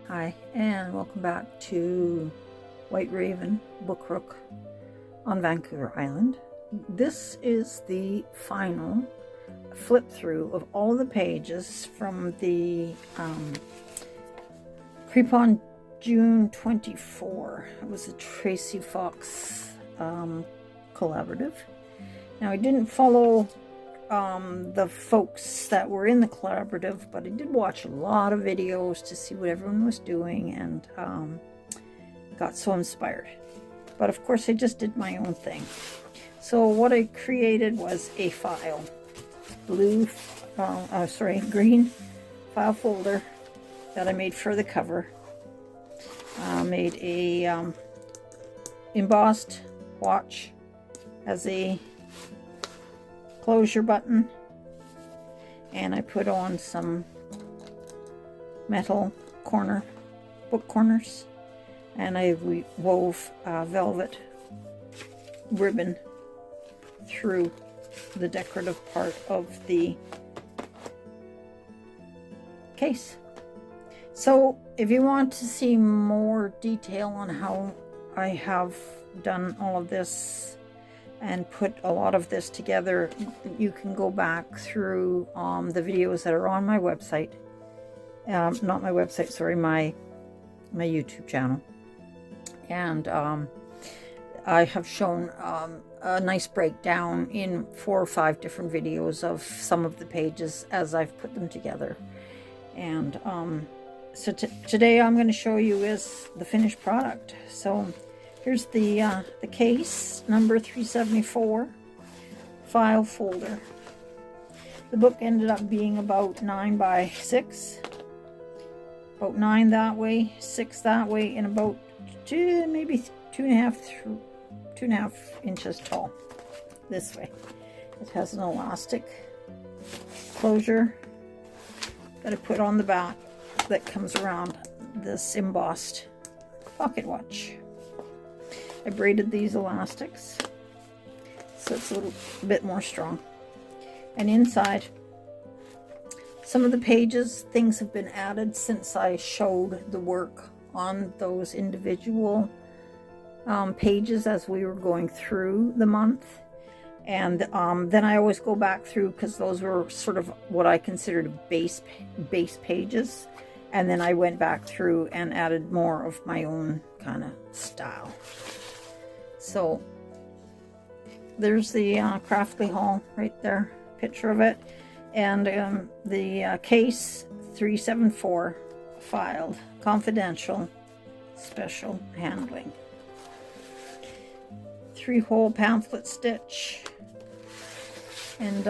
Hi, and welcome back to WhiteRavenBookRook on Vancouver Island. This is the final flip through of all the pages from the Creep on June 24. It was a Tracie Fox collaborative. Now I didn't follow the folks that were in the collaborative, but I did watch a lot of videos to see what everyone was doing, and got so inspired. But of course I just did my own thing. So what I created was a file, green file folder that I made for the cover. Made a embossed watch as a closure button, and I put on some metal book corners, and I wove velvet ribbon through the decorative part of the case. So if you want to see more detail on how I have done all of this and put a lot of this together, you can go back through the videos that are on my website. Not my website, sorry, my YouTube channel. And I have shown a nice breakdown in 4 or 5 different videos of some of the pages as I've put them together. And so today I'm going to show you is the finished product. So here's the case, number 374, file folder. The book ended up being about 9 by 6, about 9 that way, 6 that way, and about maybe 2.5 inches tall this way. It has an elastic closure that I put on the back that comes around this embossed pocket watch. I braided these elastics so it's a little bit more strong. And inside, some of the pages, things have been added since I showed the work on those individual pages as we were going through the month. And then I always go back through, because those were sort of what I considered base pages. And then I went back through and added more of my own kind of style. So there's the Craftly haul right there, picture of it. And the case 374, filed, confidential, special handling. 3-hole pamphlet stitch. And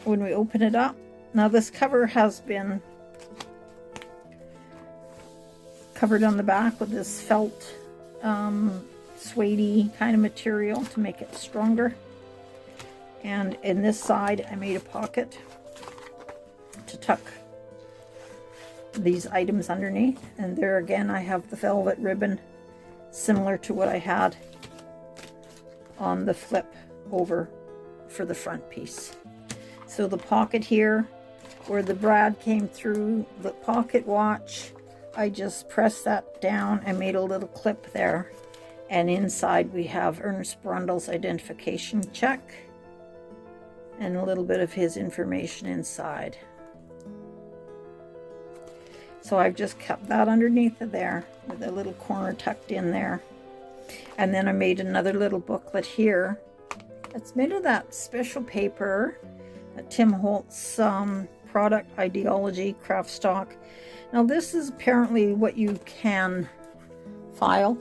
when we open it up, now this cover has been covered on the back with this felt suede kind of material to make it stronger. And in this side I made a pocket to tuck these items underneath, and there again I have the velvet ribbon similar to what I had on the flip over for the front piece. So the pocket here where the brad came through the pocket watch, I just pressed that down and made a little clip there. And inside we have Ernest Brundle's identification check and a little bit of his information inside. So I've just kept that underneath of there with a little corner tucked in there. And then I made another little booklet here. It's made of that special paper, Tim Holtz product ideology craft stock. Now this is apparently what you can file.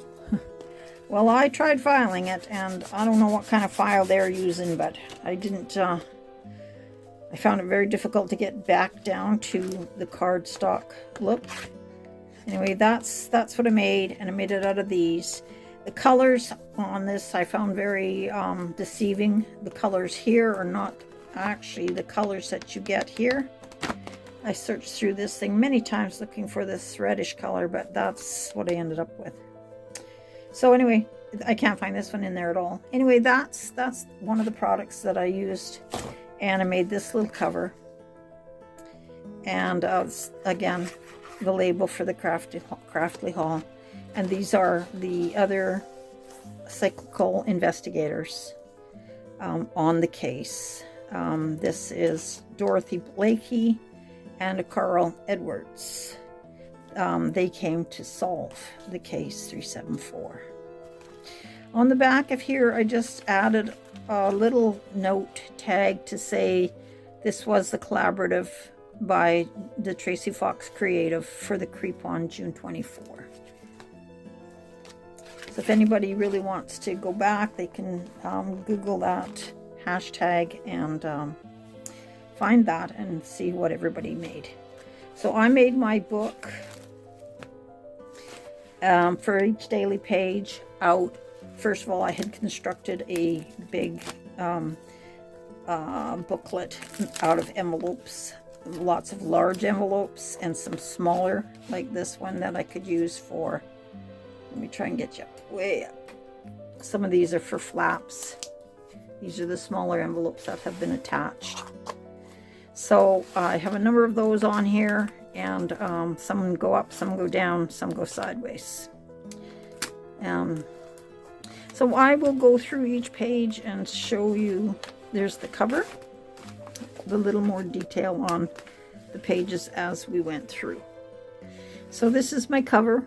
Well, I tried filing it, and I don't know what kind of file they're using, but I didn't, I found it very difficult to get back down to the cardstock look. Anyway, that's what I made, and I made it out of these. The colors on this I found very deceiving. The colors here are not actually the colors that you get here. I searched through this thing many times looking for this reddish color, but that's what I ended up with. So anyway, I can't find this one in there at all. Anyway, that's one of the products that I used, and I made this little cover. And again, the label for the Craftly haul. And these are the other cyclical investigators on the case. This is Dorothy Blakey and Carl Edwards. They came to solve the case 374. On the back of here, I just added a little note tag to say this was the collaborative by the TracieFoxCreatives for the Creep on June 24. So if anybody really wants to go back, they can Google that hashtag and find that and see what everybody made. So I made my book for each daily page out. First of all, I had constructed a big booklet out of envelopes, lots of large envelopes and some smaller like this one that I could use for, let me try and get you way up. Some of these are for flaps. These are the smaller envelopes that have been attached. So I have a number of those on here, and some go up, some go down, some go sideways. So I will go through each page and show you. There's the cover, the little more detail on the pages as we went through. So this is my cover,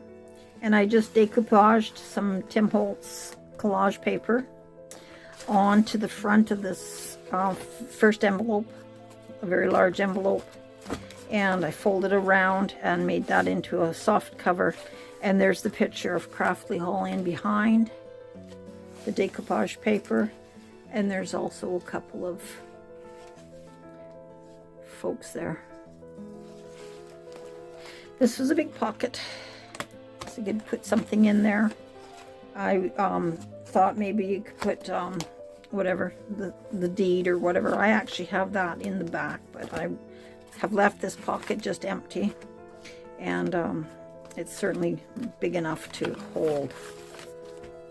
and I just decoupaged some Tim Holtz collage paper onto the front of this first envelope, a very large envelope, and I folded around and made that into a soft cover. And there's the picture of Craftly Haul in behind the decoupage paper, and there's also a couple of folks there. This was a big pocket, so you could put something in there. I thought maybe you could put whatever, the deed or whatever. I actually have that in the back, but I have left this pocket just empty, and it's certainly big enough to hold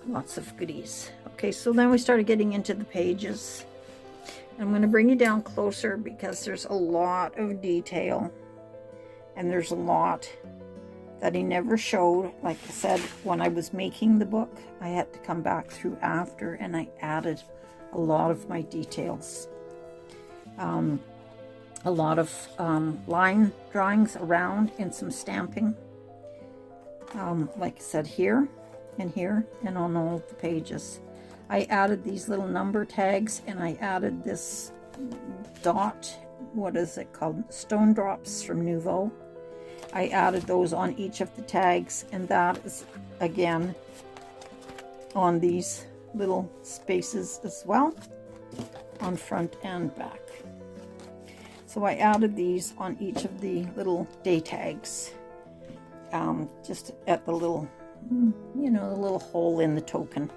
lots of goodies. Okay, so then we started getting into the pages. I'm going to bring you down closer because there's a lot of detail, and there's a lot that he never showed. Like I said, when I was making the book, I had to come back through after, and I added a lot of my details. A lot of line drawings around and some stamping. Like I said, here and on all the pages. I added these little number tags, and I added this dot, what is it called? Stone drops from Nouveau. I added those on each of the tags, and that is again on these little spaces as well, on front and back. So I added these on each of the little day tags, just at the little, you know, the little hole in the token.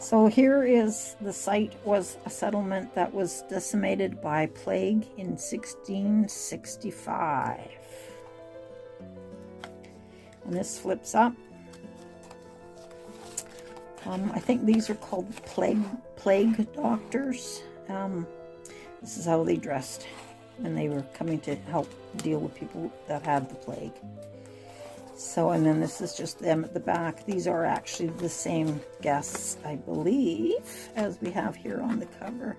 So here is the site. Was a settlement that was decimated by plague in 1665. And this flips up. I think these are called plague doctors. This is how they dressed when they were coming to help deal with people that had the plague. So, and then this is just them at the back. These are actually the same guests, I believe, as we have here on the cover.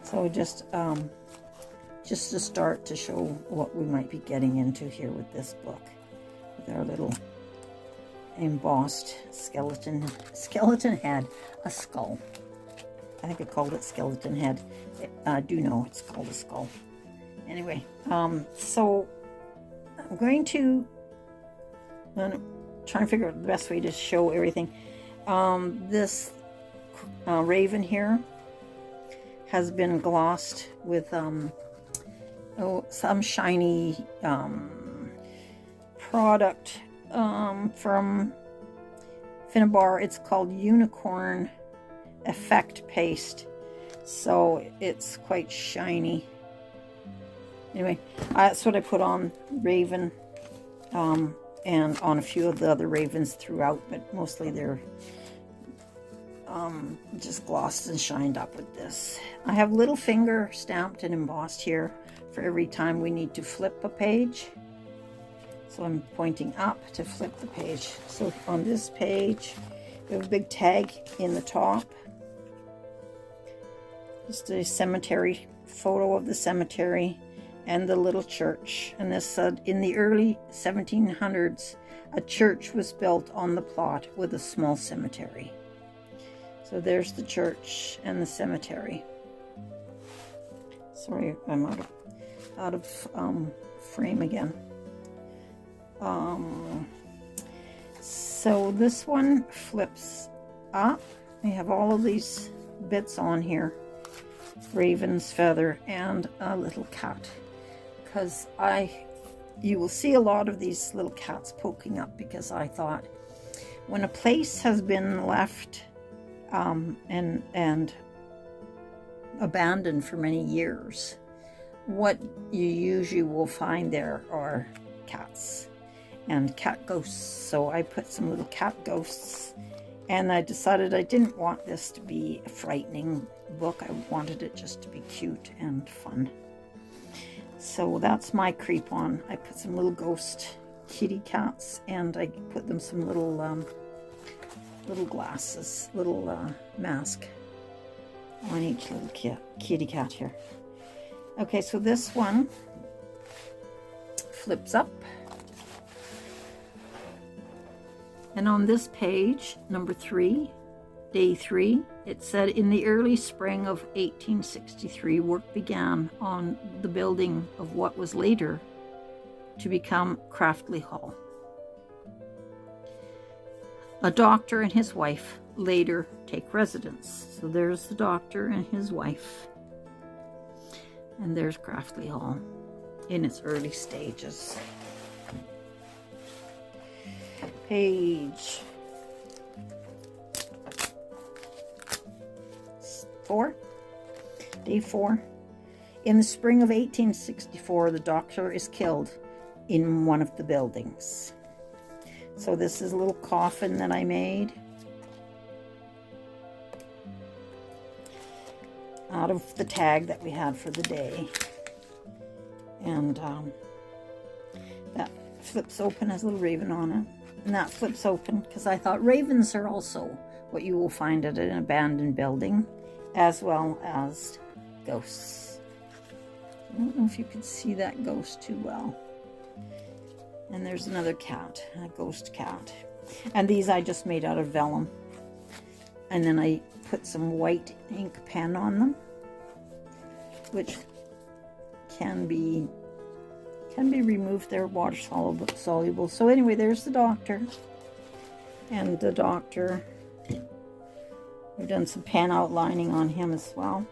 So just to start to show what we might be getting into here with this book, with our little embossed skeleton head, a skull. I think I called it skeleton head. I do know it's called a skull. Anyway, so I'm going to try and figure out the best way to show everything. This raven here has been glossed with some shiny product from Finnabar. It's called Unicorn Effect Paste, so it's quite shiny. Anyway, that's what I put on Raven, and on a few of the other ravens throughout, but mostly they're just glossed and shined up with this. I have little finger stamped and embossed here for every time we need to flip a page. So I'm pointing up to flip the page. So on this page, we have a big tag in the top. Just a cemetery, photo of the cemetery and the little church. And this said, in the early 1700s, a church was built on the plot with a small cemetery. So there's the church and the cemetery. Sorry, I'm out of frame again. So this one flips up. We have all of these bits on here. Raven's feather and a little cat. Because you will see a lot of these little cats poking up, because I thought when a place has been left and abandoned for many years, what you usually will find there are cats and cat ghosts. So I put some little cat ghosts, and I decided I didn't want this to be a frightening book. I wanted it just to be cute and fun. So that's my creep on. I put some little ghost kitty cats, and I put them some little glasses, little mask on each little kitty cat here. Okay, so this one flips up. And on this page, number 3, day 3, it said, in the early spring of 1863, work began on the building of what was later to become Craftley Hall. A doctor and his wife later take residence. So there's the doctor and his wife. And there's Craftley Hall in its early stages. Page 4, day 4. In the spring of 1864, the doctor is killed in one of the buildings. So this is a little coffin that I made out of the tag that we had for the day. And that flips open, has a little raven on it. And that flips open because I thought ravens are also what you will find at an abandoned building, as well as ghosts. I don't know if you can see that ghost too well. And there's another cat, a ghost cat. And these I just made out of vellum. And then I put some white ink pen on them, which can be removed. They're water soluble. So anyway, there's the doctor. And the doctor, I've done some pen outlining on him as well.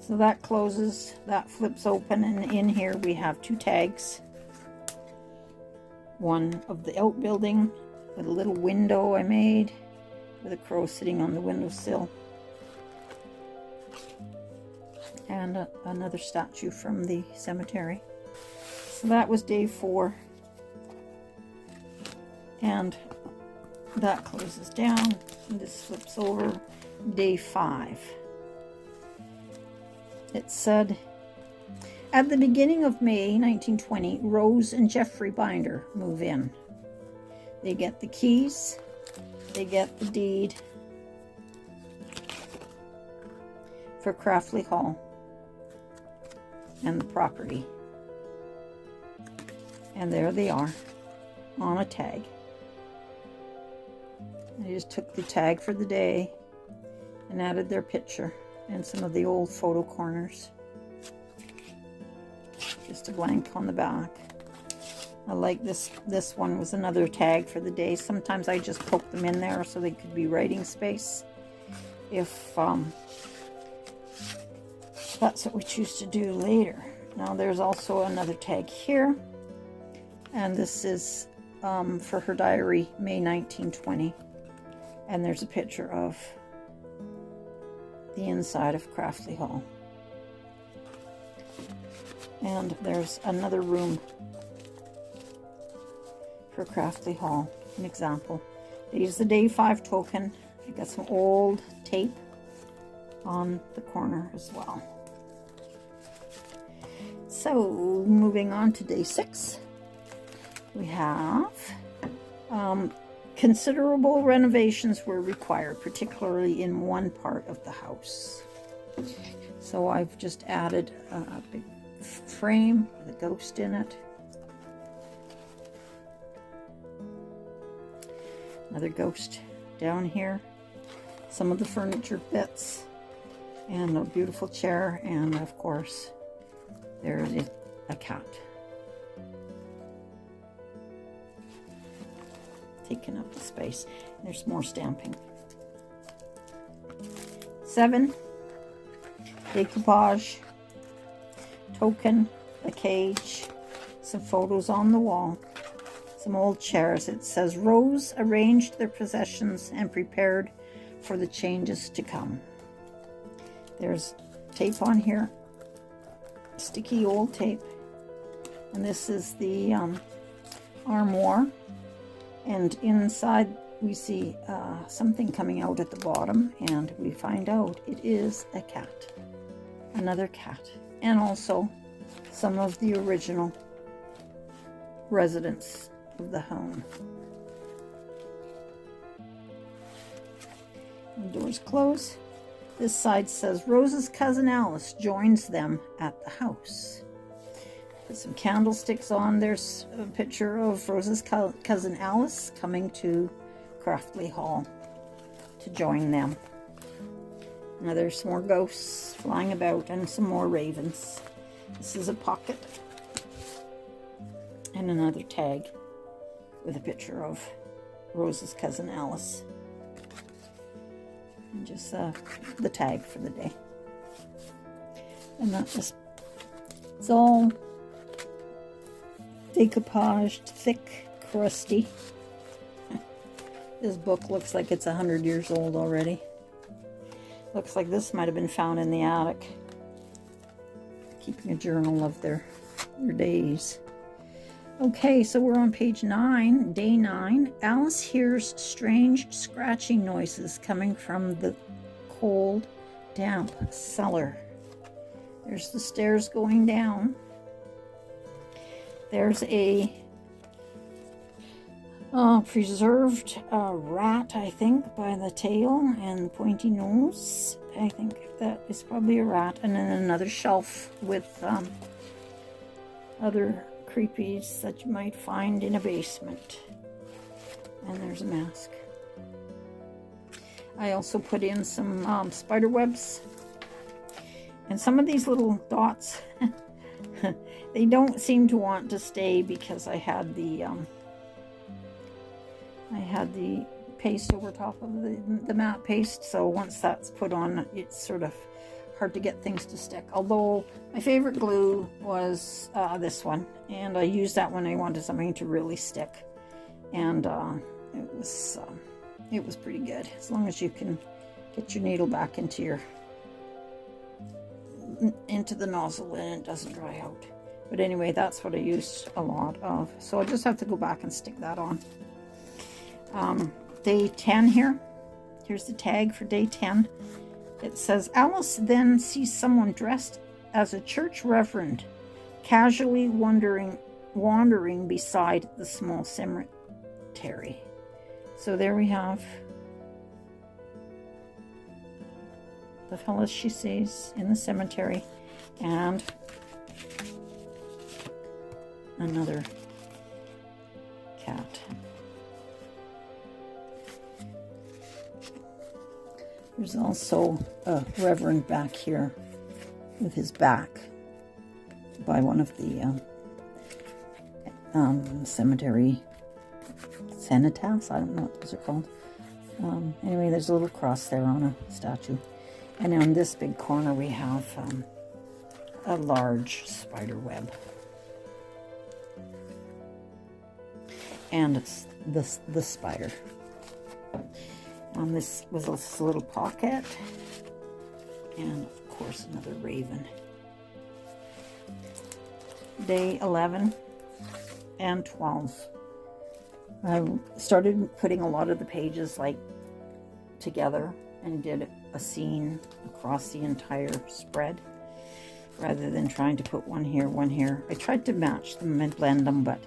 So that closes, that flips open, and in here we have 2 tags. One of the outbuilding with a little window I made with a crow sitting on the windowsill. And another statue from the cemetery. So that was day 4. And that closes down. And this flips over. Day 5. It said, at the beginning of May 1920, Rose and Jeffrey Binder move in. They get the keys. They get the deed for Craftley Hall and the property. And there they are on a tag. I just took the tag for the day and added their picture and some of the old photo corners. Just a blank on the back. I like this one was another tag for the day. Sometimes I just poke them in there so they could be writing space if that's what we choose to do later. Now there's also another tag here, and this is for her diary, May 1920, and there's a picture of the inside of Craftley Hall. And there's another room for Craftley Hall, an example. They use the day 5 token I got some old tape on the corner as well. So moving on to day 6, we have considerable renovations were required, particularly in one part of the house. So I've just added a big frame with a ghost in it. Another ghost down here. Some of the furniture bits. And a beautiful chair. And of course, there's a cat. Taking up the space. There's more stamping. 7. Decoupage. Token. A cage. Some photos on the wall. Some old chairs. It says Rose arranged their possessions and prepared for the changes to come. There's tape on here, sticky old tape, and this is the armoire, and inside we see something coming out at the bottom, and we find out it is a cat, another cat, and also some of the original residents of the home. The doors close. This side says Rose's cousin Alice joins them at the house. Put some candlesticks on. There's a picture of Rose's cousin Alice coming to Craftley Hall to join them. Now there's some more ghosts flying about and some more ravens. This is a pocket and another tag with a picture of Rose's cousin Alice. And just the tag for the day. And that just, it's all decoupaged, thick, crusty. This book looks like it's 100 years old already. Looks like this might have been found in the attic. Keeping a journal of their days. Okay, so we're on page 9, day 9. Alice hears strange scratching noises coming from the cold, damp cellar. There's the stairs going down. There's a preserved rat, I think, by the tail and pointy nose. I think that is probably a rat. And then another shelf with other creepies that you might find in a basement. And there's a mask. I also put in some spider webs. And some of these little dots, they don't seem to want to stay because I had the paste over top of the matte paste. So once that's put on, it's sort of hard to get things to stick. Although my favorite glue was this one, and I used that when I wanted something to really stick, and it was pretty good, as long as you can get your needle back into the nozzle and it doesn't dry out. But anyway, that's what I used a lot of, so I just have to go back and stick that on. Day 10 here. Here's the tag for day 10. It says, Alice then sees someone dressed as a church reverend casually wandering beside the small cemetery. So there we have the fellas she sees in the cemetery and another cat. There's also a reverend back here with his back by one of the cemetery cenotaphs. I don't know what those are called. Anyway, there's a little cross there on a statue. And on this big corner we have a large spider web. And it's the spider. This was a little pocket, and of course another raven. Day 11 and 12. I started putting a lot of the pages like together and did a scene across the entire spread rather than trying to put one here, one here. I tried to match them and blend them, but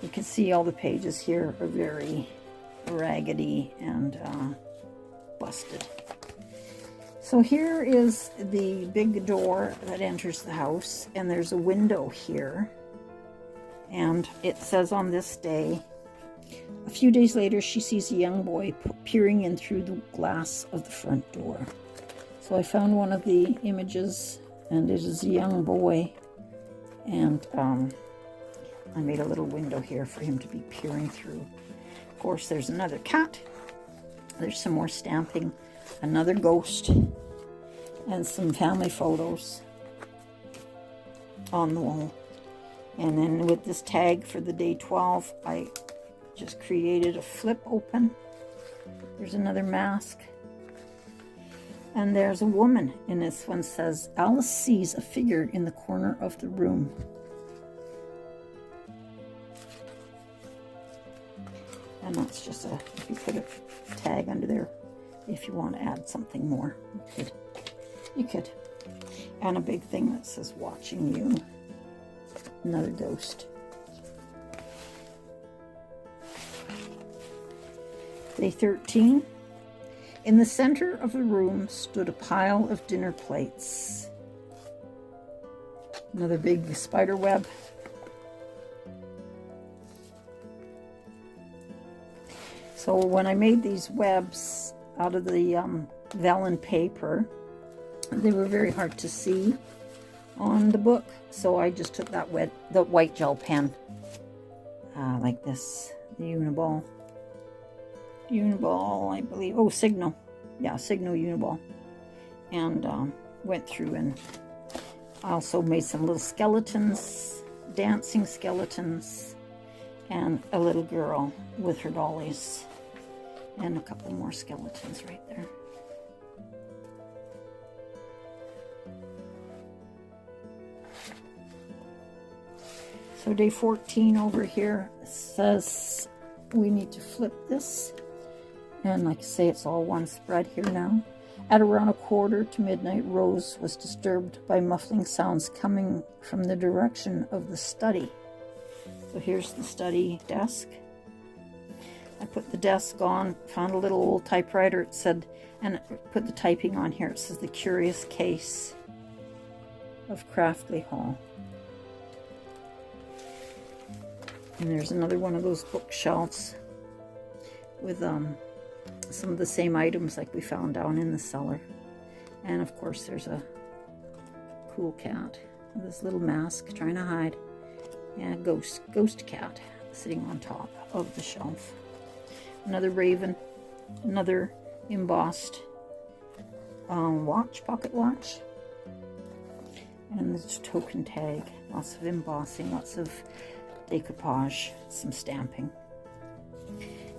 you can see all the pages here are very raggedy and busted. So here is the big door that enters the house, and there's a window here, and it says, on this day, a few days later, she sees a young boy peering in through the glass of the front door. So I found one of the images, and it is a young boy, and I made a little window here for him to be peering through. Of course, there's another cat. There's some more stamping, another ghost, and some family photos on the wall. And then with this tag for the day 12, I just created a flip open. There's another mask. And there's a woman, and this one says, Alice sees a figure in the corner of the room. And that's just if you put a tag under there, if you want to add something more, you could. And a big thing that says, watching you. Another ghost. Day 13. In the center of the room stood a pile of dinner plates. Another big spider web. So when I made these webs out of the vellum paper, they were very hard to see on the book. So I just took that the white gel pen, like this, the Uniball, I believe. Oh, Signal. Yeah, Signal Uniball. And went through, and I also made some little skeletons, dancing skeletons, and a little girl with her dollies, and a couple more skeletons right there. So day 14 over here says we need to flip this. And like I say, it's all one spread here now. At around 1:15 to midnight, Rose was disturbed by muffling sounds coming from the direction of the study. So here's the study desk. I put the desk on, found a little old typewriter. It said, and put the typing on here. It says, The Curious Case of Craftley Hall. And there's another one of those bookshelves with some of the same items like we found down in the cellar. And of course there's a cool cat with this little mask trying to hide. And a ghost cat sitting on top of the shelf. Another raven, another embossed watch, pocket watch. And this token tag, lots of embossing, lots of decoupage, some stamping.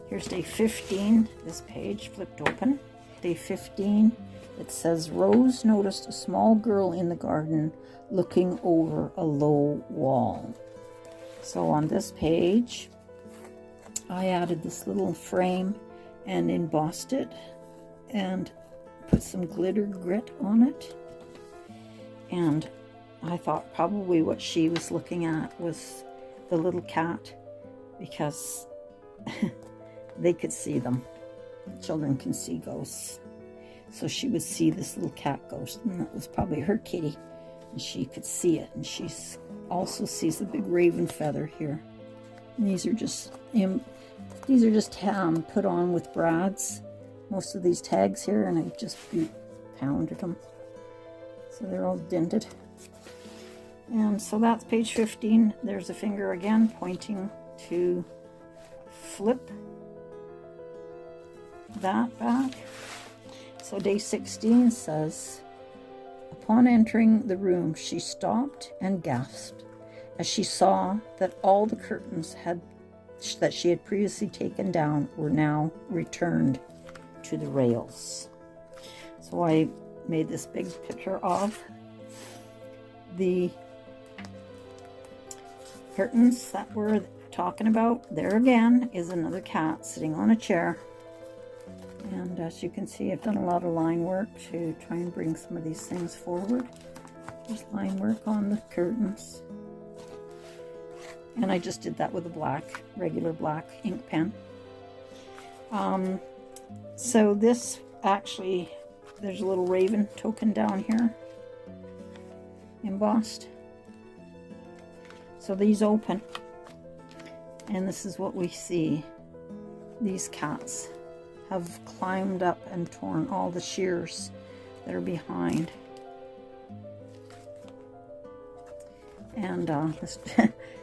Here's day 15, this page flipped open. Day 15, it says, Rose noticed a small girl in the garden looking over a low wall. So on this page, I added this little frame and embossed it and put some glitter grit on it. And I thought probably what she was looking at was the little cat, because they could see them. Children can see ghosts. So she would see this little cat ghost, and that was probably her kitty, and she could see it. And she also sees the big raven feather here. And these are just put on with brads. Most of these tags here, and I just pounded them. So they're all dented. And so that's page 15. There's a finger again pointing to flip that back. So day 16 says, upon entering the room, she stopped and gasped as she saw that all the curtains that she had previously taken down were now returned to the rails. So I made this big picture of the curtains that we're talking about. There again is another cat sitting on a chair. And And as you can see, I've done a lot of line work to try and bring some of these things forward. There's line work on the curtains. And I just did that with a regular black ink pen. So this actually, there's a little raven token down here, embossed. So these open, and this is what we see. These cats have climbed up and torn all the shears that are behind. And this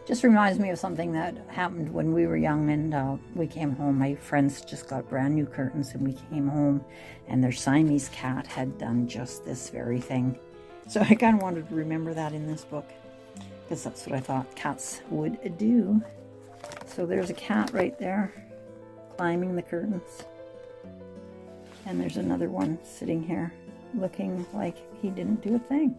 just reminds me of something that happened when we were young, and we came home. My friends just got brand new curtains, and we came home, and their Siamese cat had done just this very thing. So I kind of wanted to remember that in this book, because that's what I thought cats would do. So there's a cat right there climbing the curtains, and there's another one sitting here looking like he didn't do a thing.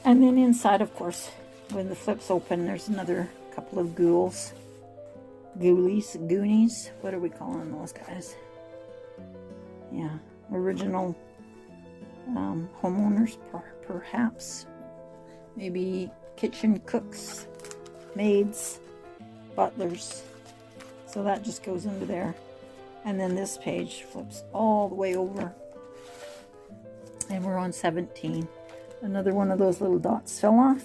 And then inside, of course, when the flips open, there's another couple of goonies. What are we calling those guys? Yeah, original homeowners, perhaps. Maybe kitchen cooks, maids, butlers. So that just goes into there. And then this page flips all the way over. And we're on 17. Another one of those little dots fell off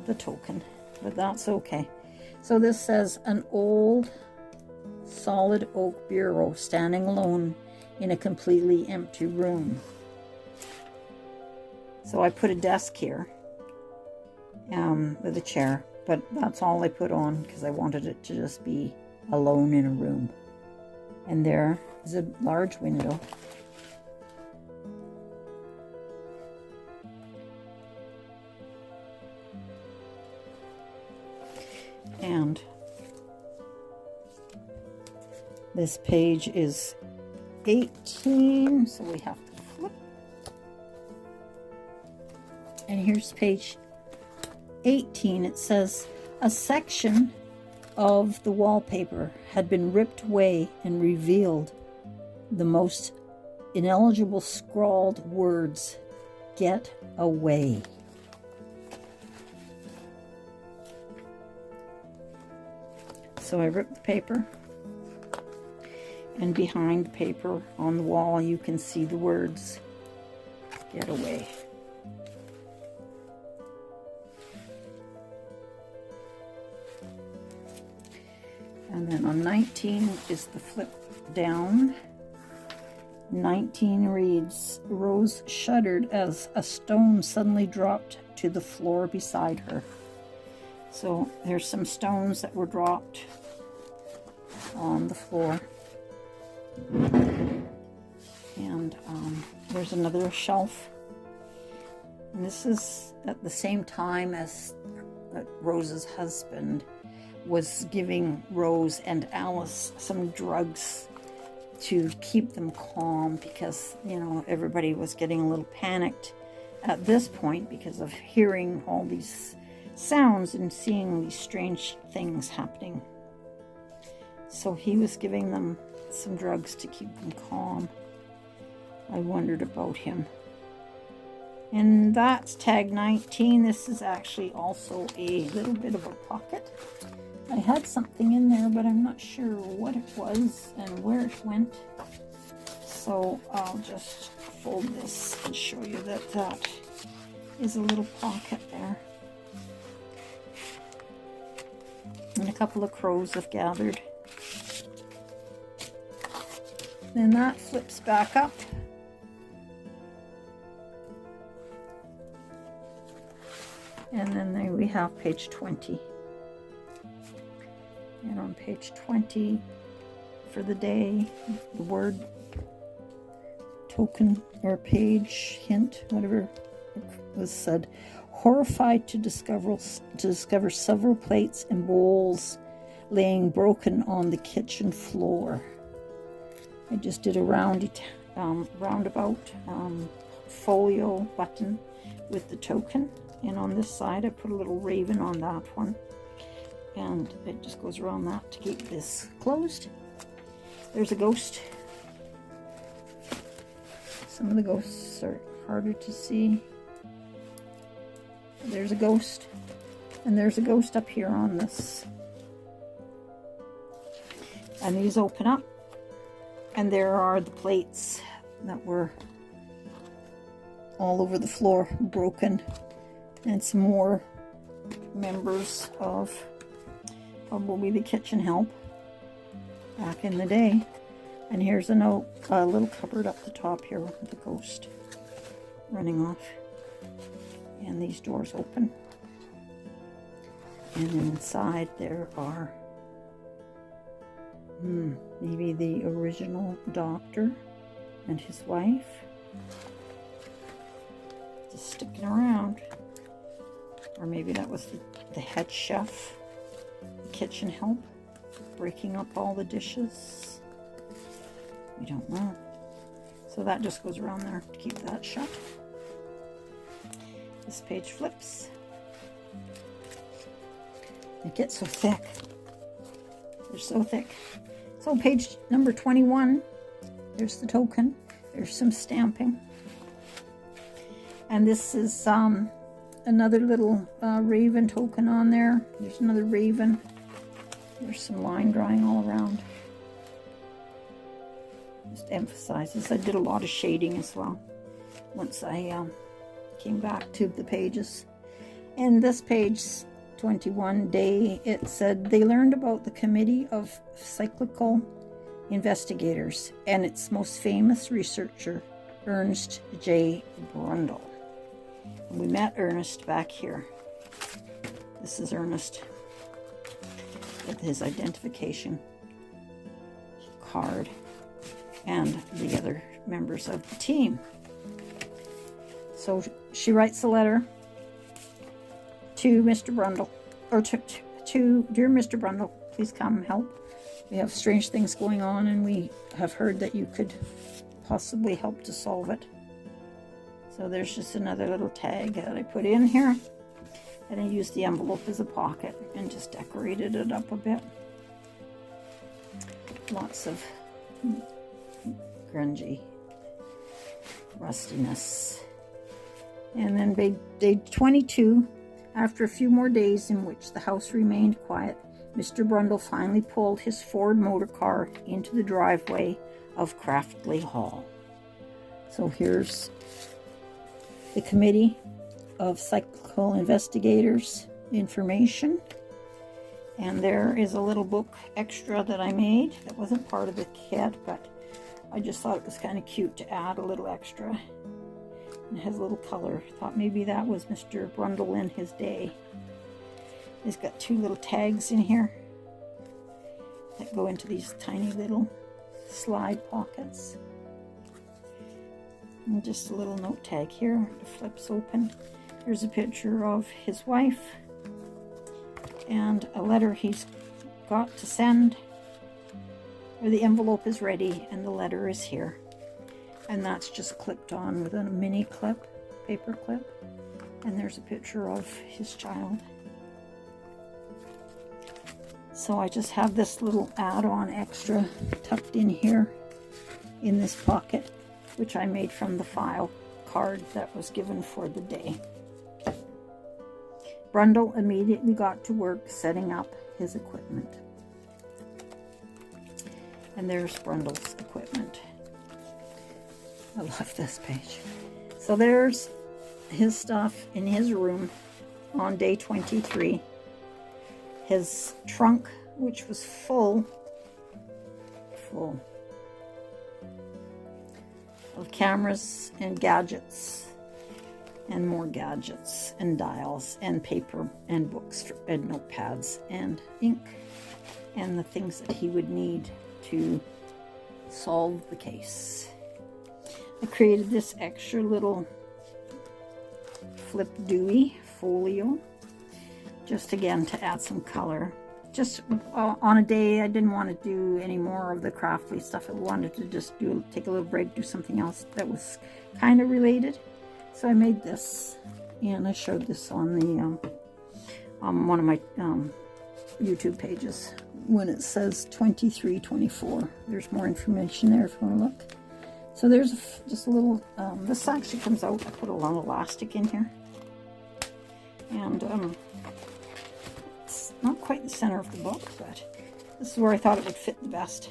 the token, but that's okay. So this says, an old solid oak bureau standing alone in a completely empty room. So I put a desk here with a chair, but that's all I put on because I wanted it to just be alone in a room. And there is a large window. And this page is 18, so we have to flip. And here's page 18. It says, a section of the wallpaper had been ripped away and revealed the most ineligible scrawled words, "Get away." So I ripped the paper, and behind the paper on the wall you can see the words, "Get away." And then on 19 is the flip down. 19 reads, Rose shuddered as a stone suddenly dropped to the floor beside her. So there's some stones that were dropped on the floor. And there's another shelf. And this is at the same time as Rose's husband was giving Rose and Alice some drugs to keep them calm, because, you know, everybody was getting a little panicked at this point because of hearing all these sounds and seeing these strange things happening. So he was giving them some drugs to keep them calm. I wondered about him. And that's tag 19. This is actually also a little bit of a pocket. I had something in there, but I'm not sure what it was and where it went. So I'll just fold this and show you that that is a little pocket there. And a couple of crows have gathered. Then that flips back up. And then there we have page 20. And on page 20 for the day, the word token or page hint, whatever was said, horrified to discover several plates and bowls laying broken on the kitchen floor. I just did a roundabout folio button with the token, and on this side I put a little raven on that one. and it just goes around that to keep this closed. There's a ghost. Some of the ghosts are harder to see. There's a ghost, and there's a ghost up here on this. And these open up, and there are the plates that were all over the floor, broken, and some more members of probably the kitchen help back in the day. And here's a note, a little cupboard up the top here with the ghost running off. And these doors open. And then inside there are maybe the original doctor and his wife just sticking around. Or maybe that was the head chef, the kitchen help, breaking up all the dishes. We don't know. So that just goes around there to keep that shut. This page flips. It gets so thick. They're so thick. So page number 21, there's the token. There's some stamping. And this is another little raven token on there. There's another raven. There's some line drawing all around. Just emphasizes. I did a lot of shading as well once I came back to the pages. And this page 21 day, it said they learned about the Committee of Cyclical Investigators and its most famous researcher, Ernest J. Brundle. We met Ernest back here. This is Ernest with his identification card and the other members of the team. So she writes a letter to Mr. Brundle, or to Dear Mr. Brundle, please come help. We have strange things going on, and we have heard that you could possibly help to solve it. So there's just another little tag that I put in here, and I used the envelope as a pocket and just decorated it up a bit. Lots of grungy rustiness. And then day 22, after a few more days in which the house remained quiet, Mr. Brundle finally pulled his Ford motor car into the driveway of Craftley Hall. So here's the Committee of Cyclical Investigators information. And there is a little book extra that I made that wasn't part of the kit, but I just thought it was kind of cute to add a little extra. It has a little color. Thought maybe that was Mr. Brundle in his day. He's got two little tags in here that go into these tiny little slide pockets. And just a little note tag here. It flips open. Here's a picture of his wife and a letter he's got to send. Where the envelope is ready and the letter is here. And that's just clipped on with a mini clip, paper clip. And there's a picture of his child. So I just have this little add-on extra tucked in here in this pocket, which I made from the file card that was given for the day. Brundle immediately got to work setting up his equipment. And there's Brundle's equipment. I love this page. So there's his stuff in his room on day 23. His trunk, which was full of cameras and gadgets and more gadgets and dials and paper and books and notepads and ink and the things that he would need to solve the case. I created this extra little Flip Dewey folio, just again to add some color. Just on a day I didn't want to do any more of the craftly stuff. I wanted to just take a little break, do something else that was kind of related. So I made this, and I showed this on the on one of my YouTube pages when it says 2324. There's more information there if you want to look. So there's just a little, this actually comes out. I put a lot of elastic in here. And it's not quite the center of the book, but this is where I thought it would fit the best.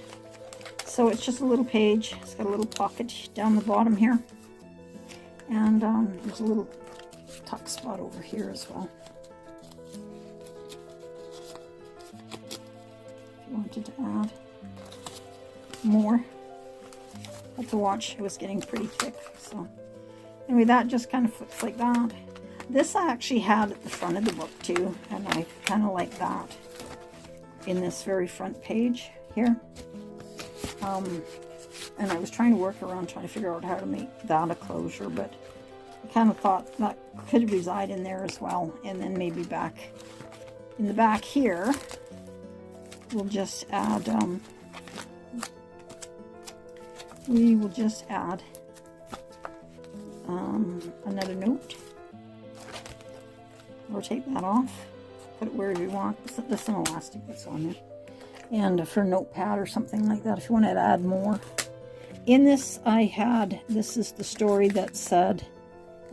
So it's just a little page. It's got a little pocket down the bottom here. And there's a little tuck spot over here as well. If you wanted to add more. I had to watch, it was getting pretty thick. So anyway, that just kind of flips like that. This I actually had at the front of the book too, and I kind of like that in this very front page here. And I was trying to work around trying to figure out how to make that a closure, but I kind of thought that could reside in there as well. And then maybe back in the back here, we'll just add, another note. Or take that off, put it wherever you want. This is an elastic that's on there. And for a notepad or something like that, if you want to add more. In this, this is the story that said,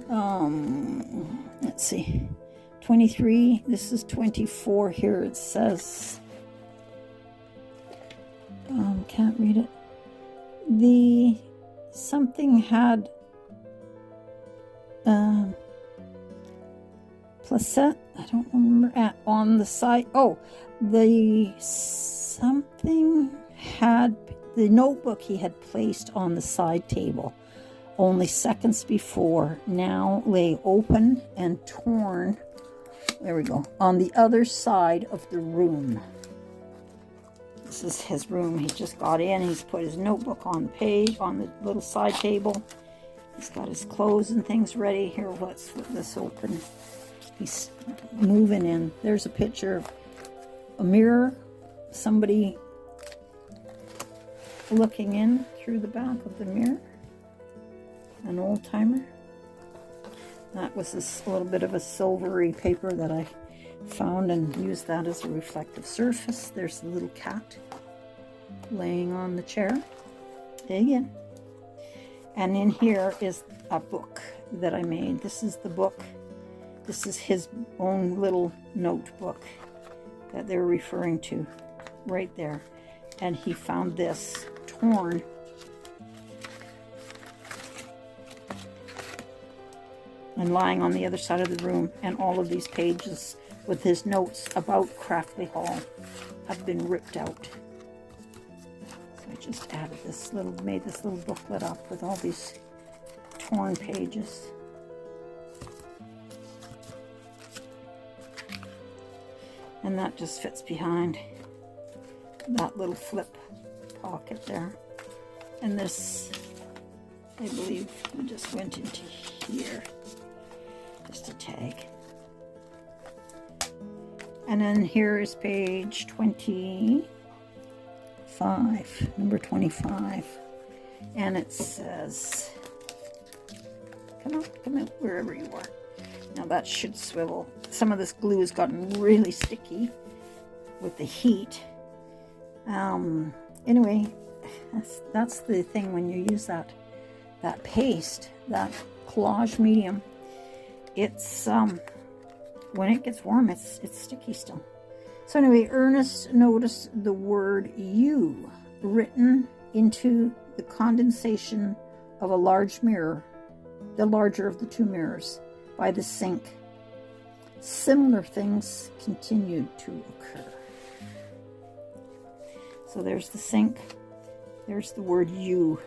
let's see, 23, this is 24 here. It says, can't read it. Something had, placet, I don't remember, on the side, the notebook he had placed on the side table only seconds before now lay open and torn, there we go, on the other side of the room. This is his room. He just got in, he's put his notebook on the page, on the little side table. He's got his clothes and things ready. Here, let's flip this open. He's moving in. There's a picture of a mirror, somebody looking in through the back of the mirror, an old timer. That was a little bit of a silvery paper that I found and used that as a reflective surface. There's the little cat laying on the chair again. And in here is a book that I made. This is the book. This is his own little notebook that they're referring to right there. And he found this torn. And lying on the other side of the room. And all of these pages with his notes about Craftley Hall have been ripped out. So I just added this little, made this little booklet up with all these torn pages. And that just fits behind that little flip pocket there. And this, I believe, just went into here. Just a tag. And then here is page 25, number 25. And it says, come out, wherever you are. Now that should swivel. Some of this glue has gotten really sticky with the heat. Anyway, that's the thing when you use that paste, that collage medium. It's when it gets warm, it's sticky still. So anyway, Ernest noticed the word "you" written into the condensation of a large mirror, the larger of the two mirrors, by the sink. Similar things continued to occur. So there's the sink, there's the word "you,"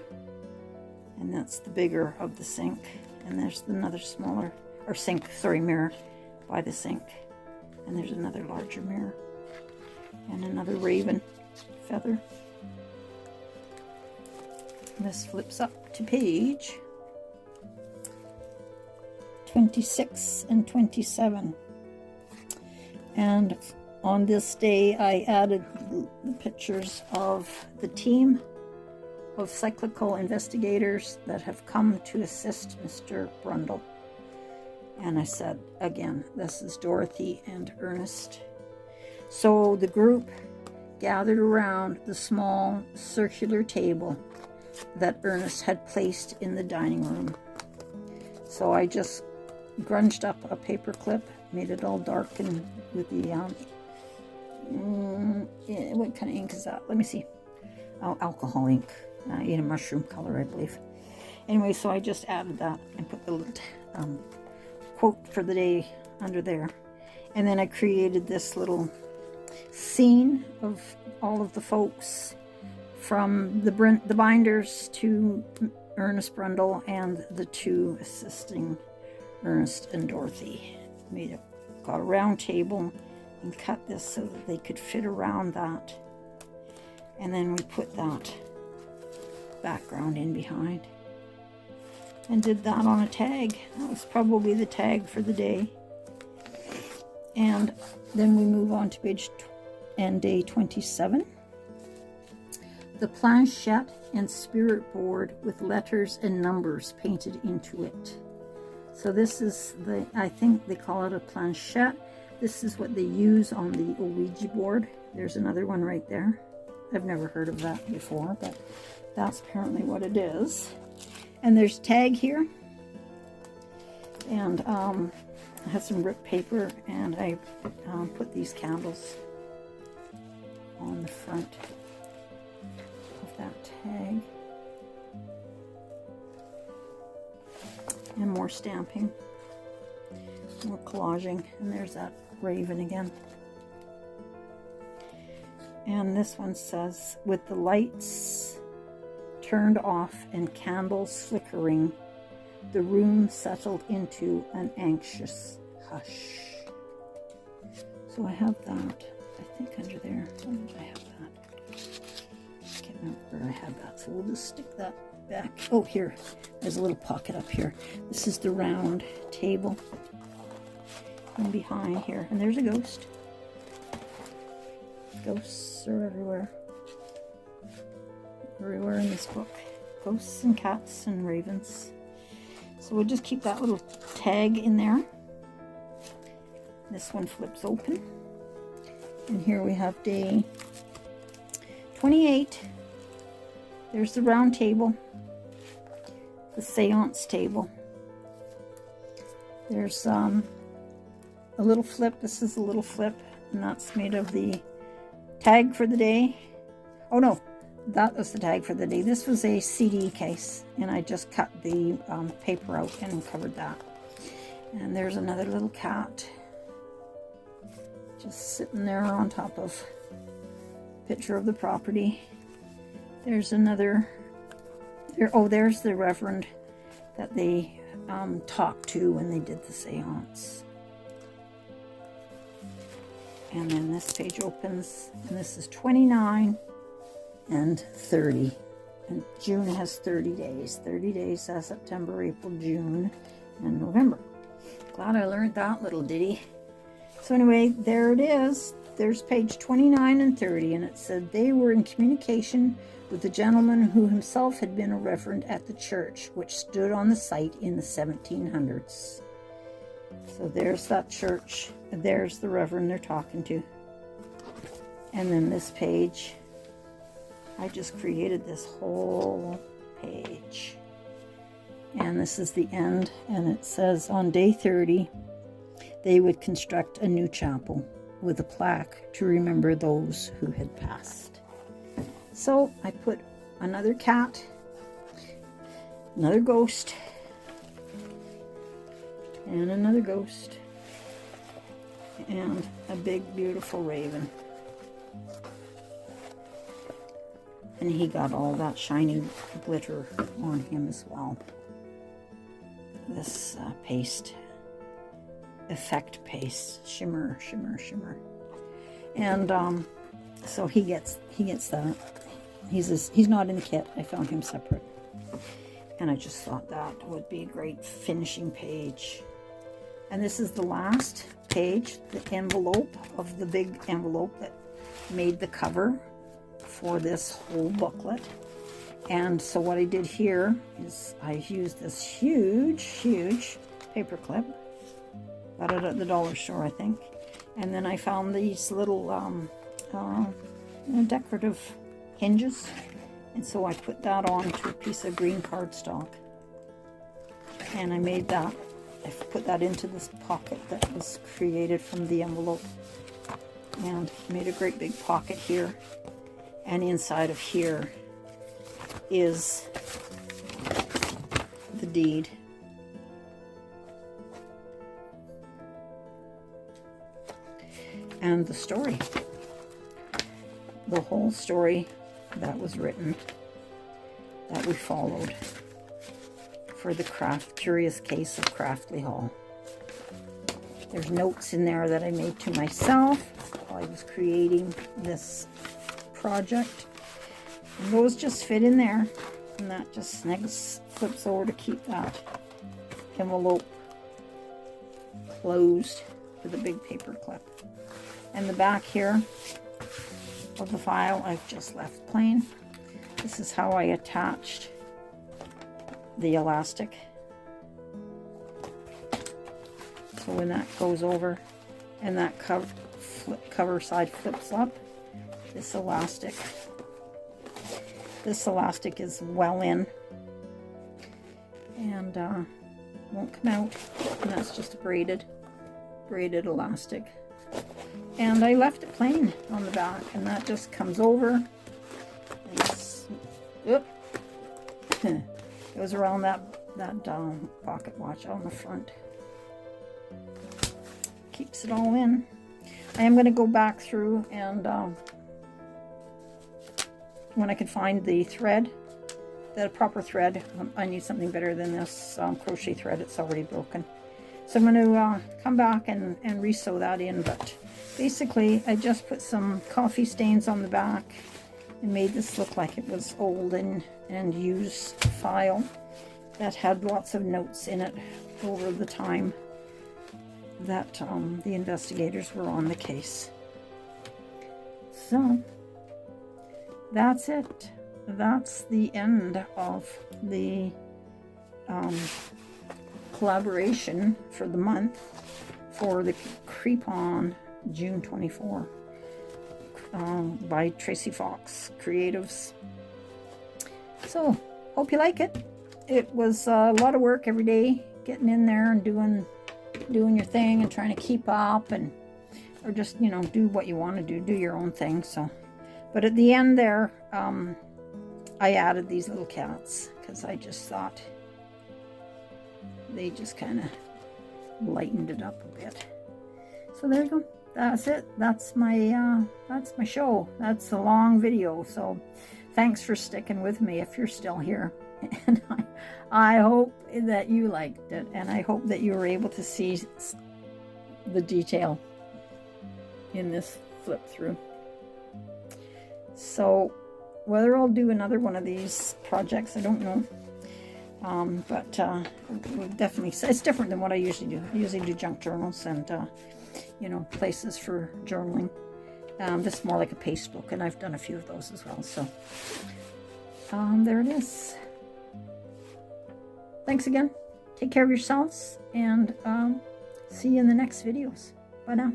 and that's the bigger of the sink. And there's another smaller, or sink, sorry, mirror by the sink. And there's another larger mirror. And another raven feather. And this flips up to page 26 and 27. And on this day, I added the pictures of the team of cyclical investigators that have come to assist Mr. Brundle. And I said, again, this is Dorothy and Ernest. So the group gathered around the small circular table that Ernest had placed in the dining room. So I just grunged up a paper clip, made it all dark and with the what kind of ink is that? Let me see. Oh, alcohol ink in a mushroom color, I believe. Anyway, so I just added that and put the little quote for the day under there. And then I created this little scene of all of the folks, from the binders to Ernest Brundle and the two assisting Ernest and Dorothy. Got a round table and cut this so that they could fit around that. And then we put that background in behind. And did that on a tag. That was probably the tag for the day. And then we move on to page and day 27. The planchette and spirit board with letters and numbers painted into it. So this is I think they call it a planchette. This is what they use on the Ouija board. There's another one right there. I've never heard of that before, but that's apparently what it is. And there's tag here. And I have some ripped paper, and I put these candles on the front of that tag. And more stamping, more collaging, and there's that raven again. And this one says, with the lights turned off and candles flickering, the room settled into an anxious hush. So I have that, I think, under there. Where did I have that? I can't remember where I had that, so we'll just stick that back. Oh, here. There's a little pocket up here. This is the round table. And behind here. And there's a ghost. Ghosts are everywhere. Everywhere in this book. Ghosts and cats and ravens. So we'll just keep that little tag in there. This one flips open. And here we have day 28. There's the round table. The seance table. There's a little flip. This is a little flip, and that's made of the tag for the day. Oh no, that was the tag for the day. This was a CD case, and I just cut the paper out and covered that. And there's another little cat just sitting there on top of a picture of the property. There's another. There's the Reverend that they talked to when they did the seance. And then this page opens, and this is 29 and 30. And June has 30 days. 30 days, September, April, June, and November. Glad I learned that little ditty. So anyway, there it is. There's page 29 and 30, and it said they were in communication with the gentleman who himself had been a reverend at the church, which stood on the site in the 1700s. So there's that church. There's the reverend they're talking to. And then this page, I just created this whole page. And this is the end, and it says on day 30, they would construct a new chapel with a plaque to remember those who had passed. So I put another cat, another ghost, and another ghost, and a big beautiful raven. And he got all that shiny glitter on him as well. This paste, effect paste, shimmer, shimmer, shimmer. And so he gets that. He's not in the kit. I found him separate. And I just thought that would be a great finishing page. And this is the last page, the envelope of the big envelope that made the cover for this whole booklet. And so what I did here is I used this huge paper clip. Got it at the dollar store, I think. And then I found these little decorative hinges, and so I put that onto a piece of green cardstock, and I made that. I put that into this pocket that was created from the envelope, and made a great big pocket here, and inside of here is the deed. And the story, the whole story that was written, that we followed for the Curious Case of Craftly Hall. There's notes in there that I made to myself while I was creating this project. And those just fit in there, and that just flips over to keep that envelope closed with a big paper clip. And the back here of the file I've just left plain. This is how I attached the elastic. So when that goes over and that cover side flips up, this elastic is well in and won't come out, and that's just a braided elastic. And I left it plain on the back, and that just comes over and goes around that pocket watch on the front. Keeps it all in. I am going to go back through and when I can find the thread, the proper thread. I need something better than this crochet thread. It's already broken. So I'm going to come back and re-sew that in, but basically I just put some coffee stains on the back and made this look like it was old and used file that had lots of notes in it over the time that the investigators were on the case. So that's it. That's the end of the collaboration for the month for the Creep On June 24 by TracieFoxCreatives. So hope you like it. It was a lot of work every day, getting in there and doing your thing and trying to keep up, and or just, you know, do what you want to do your own thing. So but at the end there, I added these little cats because I just thought they just kind of lightened it up a bit. So there you go. That's it. That's my show. That's a long video. So thanks for sticking with me if you're still here. And I hope that you liked it, and I hope that you were able to see the detail in this flip through. So whether I'll do another one of these projects, I don't know. But definitely, it's different than what I usually do. I usually do junk journals and, you know, places for journaling. This is more like a paste book, and I've done a few of those as well. So there it is. Thanks again. Take care of yourselves, and see you in the next videos. Bye now.